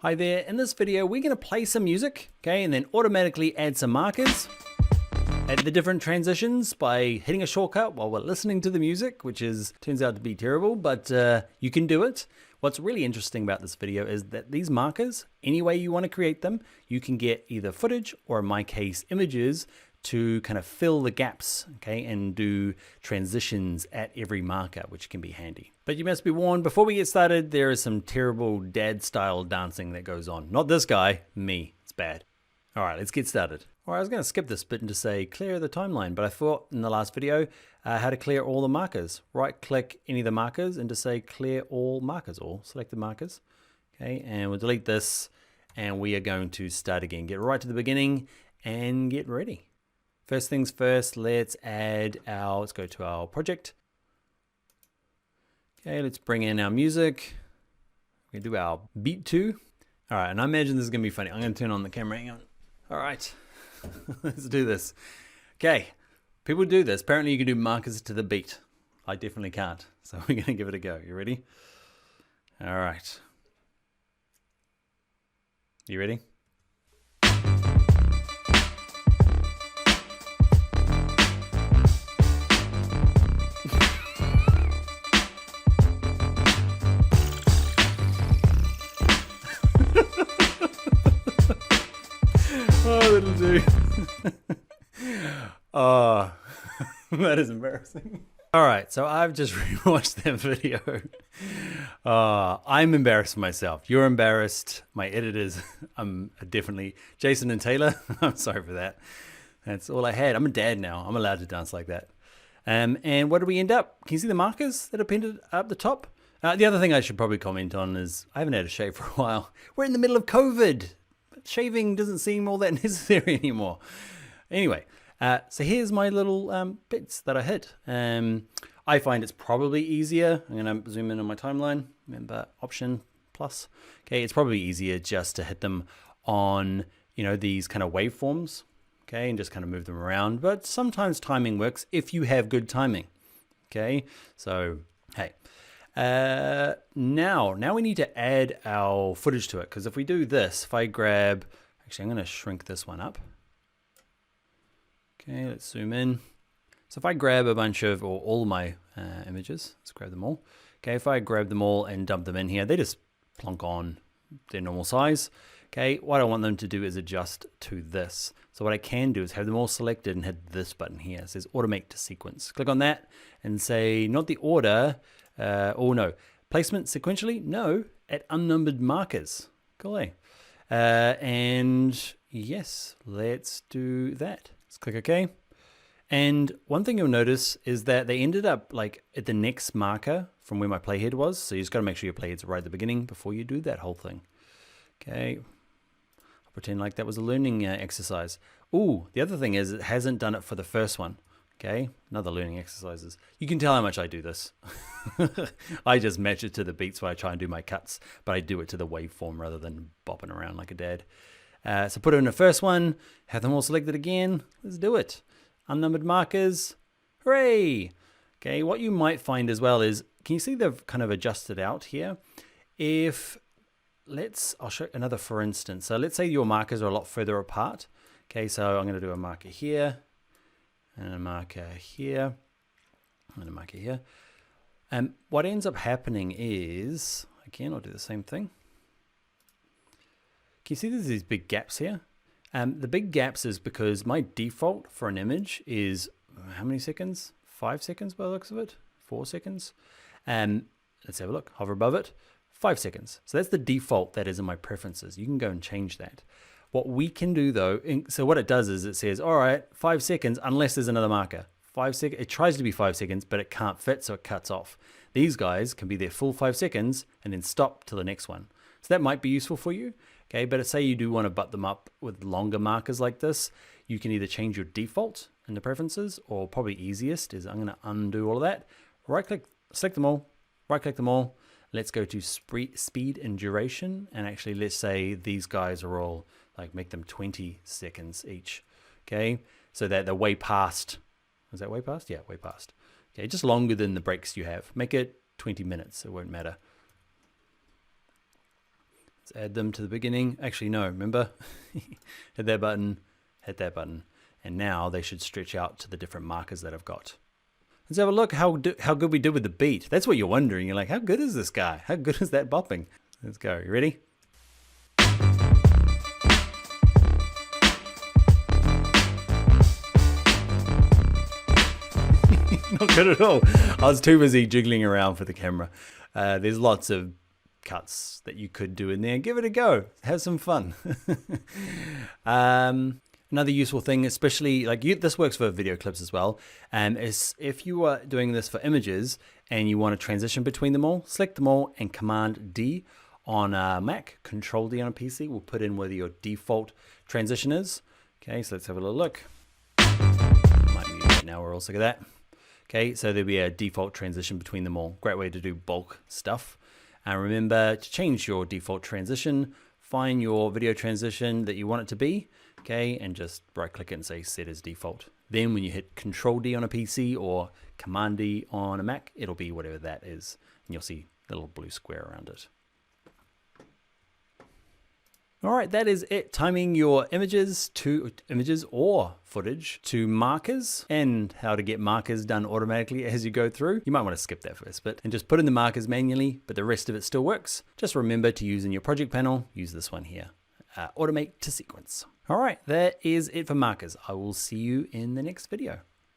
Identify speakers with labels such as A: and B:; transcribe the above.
A: Hi there, in this video we're going to play some music, okay, and then automatically add some markers at the different transitions by hitting a shortcut while we're listening to the music, which turns out to be terrible, but you can do it. What's really interesting about this video is that these markers, any way you want to create them, you can get either footage or in my case images to kind of fill the gaps, okay, and do transitions at every marker, which can be handy. But you must be warned, before we get started, there is some terrible dad style dancing that goes on. Not this guy, me, it's bad. All right, let's get started. All right, I was gonna skip this bit and just say clear the timeline, but I thought in the last video how to clear all the markers. Right click any of the markers and just say clear all markers, or select the markers. Okay, and we'll delete this and we are going to start again. Get right to the beginning and get ready. First things first, let's go to our project. Okay, let's bring in our music. We can do our beat too. All right, and I imagine this is gonna be funny. I'm gonna turn on the camera, hang on. All right, let's do this. Okay, people do this. Apparently you can do markers to the beat. I definitely can't, so we're gonna give it a go. You ready? All right. You ready? Oh, that'll do. Oh, that is embarrassing. All right, so I've just rewatched that video. I'm embarrassed myself. You're embarrassed. My editors, I'm definitely, Jason and Taylor, I'm sorry for that. That's all I had. I'm a dad now. I'm allowed to dance like that. And what do we end up? Can you see the markers that are pinned up the top? The other thing I should probably comment on is I haven't had a shave for a while. We're in the middle of COVID. Shaving doesn't seem all that necessary anymore. Anyway, so here's my little bits that I hit. I find it's probably easier. I'm going to zoom in on my timeline. Remember, Option plus. Okay, it's probably easier just to hit them on, these kind of waveforms. Okay, and just kind of move them around. But sometimes timing works if you have good timing. Okay, so hey. Now we need to add our footage to it, because if we do this, if I grab, actually I'm going to shrink this one up. Okay, let's zoom in. So if I grab a bunch of, or all my images, let's grab them all. Okay, if I grab them all and dump them in here, they just plonk on their normal size. Okay, what I want them to do is adjust to this. So what I can do is have them all selected and hit this button here. It says automate to sequence. Click on that and say not the order, no, placement sequentially, no, at unnumbered markers. Cool. And yes, let's do that. Let's click OK. And one thing you'll notice is that they ended up like at the next marker from where my playhead was. So you just got to make sure your playhead's right at the beginning before you do that whole thing. Okay. I'll pretend like that was a learning exercise. Ooh, the other thing is it hasn't done it for the first one. Okay, another learning exercises. You can tell how much I do this. I just match it to the beats when I try and do my cuts, but I do it to the waveform rather than bopping around like a dad. So put it in the first one, have them all selected again. Let's do it. Unnumbered markers. Hooray! Okay, what you might find as well is, can you see they've kind of adjusted out here? I'll show another for instance. So let's say your markers are a lot further apart. Okay, so I'm going to do a marker here. And a marker here, and a marker here. And what ends up happening is, again, I'll do the same thing. Can you see there's these big gaps here? The big gaps is because my default for an image is, how many seconds? 5 seconds by the looks of it, 4 seconds. Let's have a look, hover above it, 5 seconds. So that's the default that is in my preferences. You can go and change that. What we can do though, so what it does is it says, all right, 5 seconds, unless there's another marker. 5 seconds, it tries to be 5 seconds, but it can't fit, so it cuts off. These guys can be their full 5 seconds and then stop to the next one. So that might be useful for you, okay? But say you do want to butt them up with longer markers like this, you can either change your default in the preferences, or probably easiest is I'm gonna undo all of that. Right click, select them all, right click them all. Let's go to speed and duration, and actually let's say these guys are all, like make them 20 seconds each, okay? So that they're way past, is that way past? Yeah, way past. Okay, just longer than the breaks you have. Make it 20 minutes, it won't matter. Let's add them to the beginning. Actually, no, remember? Hit that button, and now they should stretch out to the different markers that I've got. Let's have a look how good we did with the beat. That's what you're wondering. You're like, how good is this guy? How good is that bopping? Let's go. You ready? Not good at all. I was too busy jiggling around for the camera. There's lots of cuts that you could do in there. Give it a go. Have some fun. Another useful thing, especially like this works for video clips as well, is if you are doing this for images and you want to transition between them all, select them all and Command D on a Mac, Control D on a PC will put in whether your default transition is. Okay, so let's have a little look. Might mute it now, we're all sick of that. Okay, so there'll be a default transition between them all. Great way to do bulk stuff. And remember to change your default transition, find your video transition that you want it to be, okay, and just right click it and say set as default. Then when you hit Control D on a PC or Command D on a Mac, it'll be whatever that is. And you'll see the little blue square around it. All right, that is it. Timing your images or footage to markers and how to get markers done automatically as you go through. You might want to skip that first bit and just put in the markers manually, but the rest of it still works. Just remember to use in your project panel, use this one here, automate to sequence. All right, that is it for markers. I will see you in the next video.